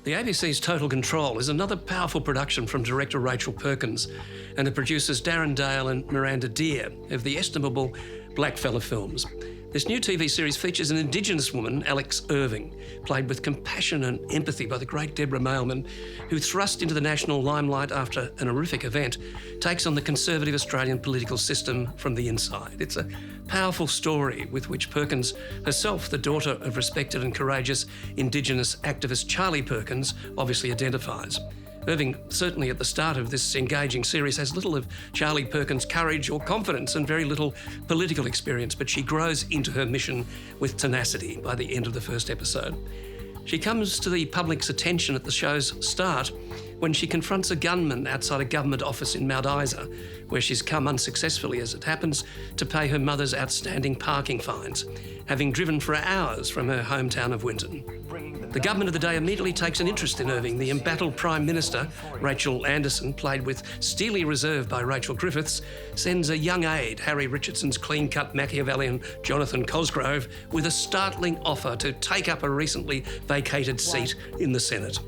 The ABC's Total Control is another powerful production from director Rachel Perkins and the producers Darren Dale and Miranda Deer of the estimable Blackfella films. This new TV series features an Indigenous woman, Alex Irving, played with compassion and empathy by the great Deborah Mailman, who, thrust into the national limelight after an horrific event, takes on the conservative Australian political system from the inside. It's a powerful story with which Perkins, herself the daughter of respected and courageous Indigenous activist Charlie Perkins, obviously identifies. Irving, certainly at the start of this engaging series, has little of Charlie Perkins' courage or confidence and very little political experience, but she grows into her mission with tenacity by the end of the first episode. She comes to the public's attention at the show's start when she confronts a gunman outside a government office in Mount Isa, where she's come unsuccessfully, as it happens, to pay her mother's outstanding parking fines, having driven for hours from her hometown of Winton. The government of the day immediately takes an interest in Irving. The embattled Prime Minister, Rachel Anderson, played with steely reserve by Rachel Griffiths, sends a young aide, Harry Richardson's clean-cut Machiavellian Jonathan Cosgrove, with a startling offer to take up a recently vacated seat in the Senate.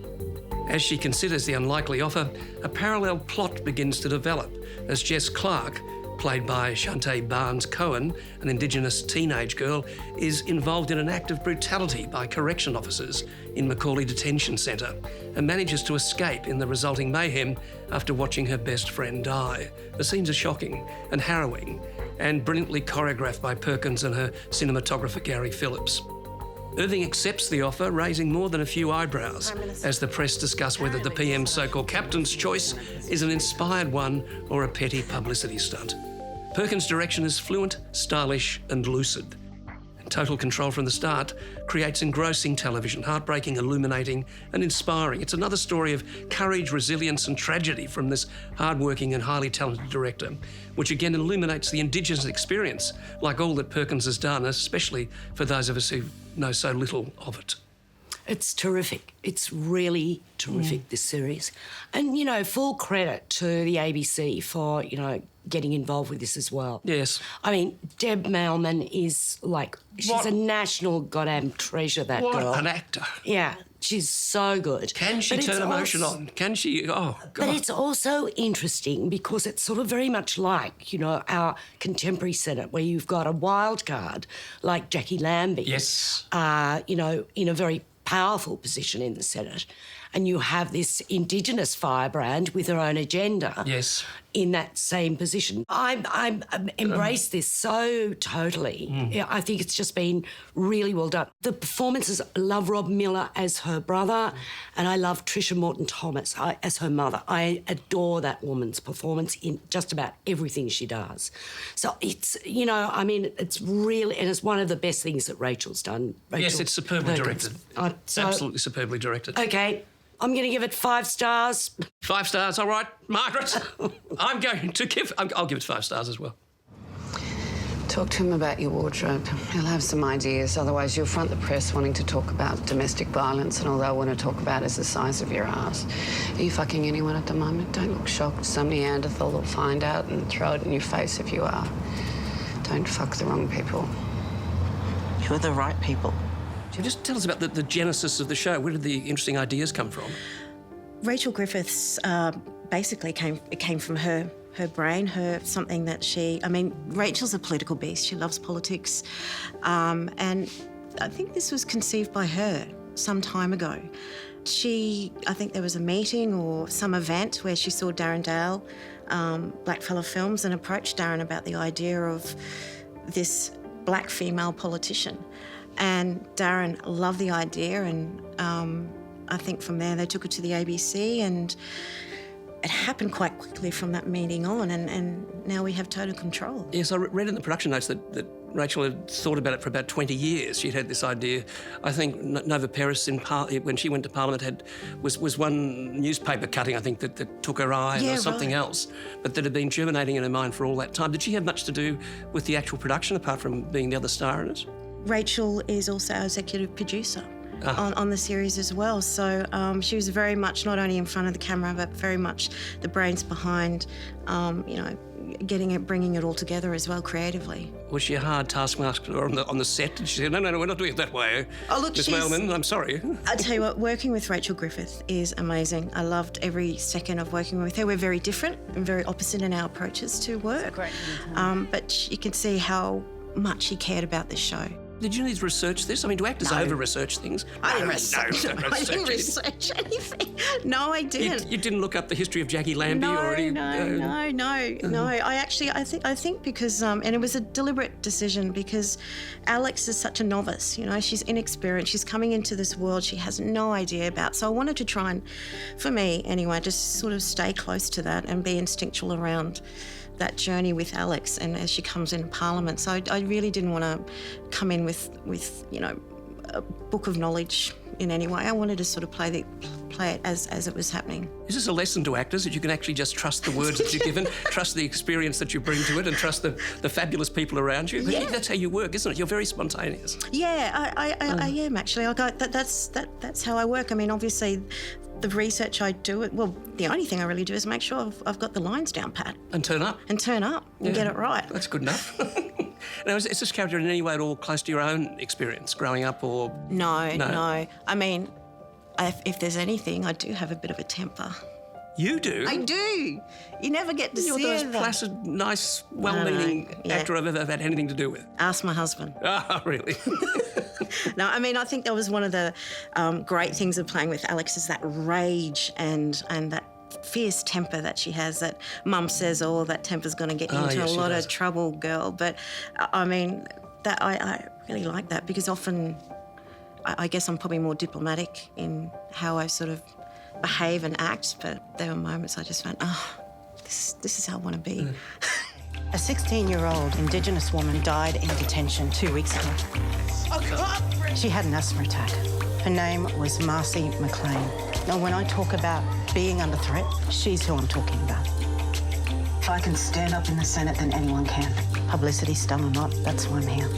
As she considers the unlikely offer, a parallel plot begins to develop as Jess Clark, played by Shantae Barnes-Cohen, an Indigenous teenage girl, is involved in an act of brutality by correction officers in Macaulay Detention Centre and manages to escape in the resulting mayhem after watching her best friend die. The scenes are shocking and harrowing and brilliantly choreographed by Perkins and her cinematographer Gary Phillips. Irving accepts the offer, raising more than a few eyebrows as the press discuss whether the PM's so-called captain's choice is an inspired one or a petty publicity stunt. Perkins' direction is fluent, stylish and lucid. And Total Control from the start creates engrossing television, heartbreaking, illuminating and inspiring. It's another story of courage, resilience and tragedy from this hard-working and highly talented director, which again illuminates the Indigenous experience, like all that Perkins has done, especially for those of us who know so little of it. It's terrific. It's really terrific, this series. And, you know, full credit to the ABC for, you know, getting involved with this as well. Yes. I mean, Deb Mailman is like, she's a national goddamn treasure, that girl. What an actor. Yeah, she's so good. Can she turn emotion on? Can she? Oh, God. But it's also interesting because it's sort of very much like, you know, our contemporary Senate, where you've got a wild card like Jackie Lambie. Yes. You know, in a very powerful position in the Senate, and you have this Indigenous firebrand with her own agenda. Yes. In that same position. I embrace this so totally. Yeah, I think it's just been really well done. The performances, I love Rob Miller as her brother, and I love Trisha Morton-Thomas as her mother. I adore that woman's performance in just about everything she does. So it's, you know, I mean, it's really, and it's one of the best things that Rachel's done. Yes, it's superbly directed. Absolutely superbly directed. Okay. I'm going to give it 5 stars. 5 stars, all right, Margaret. I'll give it 5 stars as well. Talk to him about your wardrobe. He'll have some ideas, otherwise you'll front the press wanting to talk about domestic violence and all they'll want to talk about is the size of your ass. Are you fucking anyone at the moment? Don't look shocked. Some Neanderthal will find out and throw it in your face if you are. Don't fuck the wrong people. You're the right people. Just tell us about the genesis of the show. Where did the interesting ideas come from? Rachel Griffiths basically came from her brain, something that Rachel's a political beast. She loves politics. And I think this was conceived by her some time ago. I think there was a meeting or some event where she saw Darren Dale, Blackfella Films, and approached Darren about the idea of this black female politician. And Darren loved the idea, and I think from there they took it to the ABC, and it happened quite quickly from that meeting on, and now we have Total Control. Yes, I read in the production notes that Rachel had thought about it for about 20 years. She'd had this idea. I think Nova Peris, when she went to Parliament, was one newspaper cutting, I think, that took her eye or something else, but that had been germinating in her mind for all that time. Did she have much to do with the actual production, apart from being the other star in it? Rachel is also our executive producer on the series as well. So she was very much not only in front of the camera, but very much the brains behind, bringing it all together as well creatively. Was she a hard taskmaster on the set? Did she say, no, we're not doing it that way? Oh, look, Miss Mailman, I'm sorry. I tell you what, working with Rachel Griffiths is amazing. I loved every second of working with her. We're very different and very opposite in our approaches to work. Great. But you can see how much she cared about this show. Did you need to research this? I mean, do actors over-research things? I didn't don't research anything. No, I didn't. You didn't look up the history of Jackie Lambie or any... No. I think because, and it was a deliberate decision because Alex is such a novice, you know, she's inexperienced, she's coming into this world she has no idea about. So I wanted to try and, for me anyway, just sort of stay close to that and be instinctual around that journey with Alex and as she comes in Parliament. So I really didn't want to come in with you know, a book of knowledge in any way. I wanted to sort of play it as it was happening. Is this a lesson to actors that you can actually just trust the words that you're given, trust the experience that you bring to it, and trust the fabulous people around you? Yeah. That's how you work, isn't it? You're very spontaneous. Yeah, I am actually. That's how I work. I mean, obviously, the research I do, the only thing I really do is make sure I've got the lines down pat. And turn up. And get it right. That's good enough. Now, is this character in any way at all close to your own experience growing up or...? No. I mean, if there's anything, I do have a bit of a temper. You do? I do. You never get to You're see the most it. placid, nice, well-meaning actor I've ever had anything to do with. Ask my husband. Ah, really? No, I mean, I think that was one of the great things of playing with Alex is that rage and that fierce temper that she has, that Mum says, oh, that temper's going to get you into a lot of trouble, girl. But, I mean, that I really like that because often I guess I'm probably more diplomatic in how I sort of behave and act, but there were moments I just went, this is how I want to be. A 16-year-old Indigenous woman died in detention 2 weeks ago. She had an asthma attack. Her name was Marcy McLean. Now, when I talk about being under threat, she's who I'm talking about. If I can stand up in the Senate, then anyone can. Publicity stunt or not, that's why I'm here.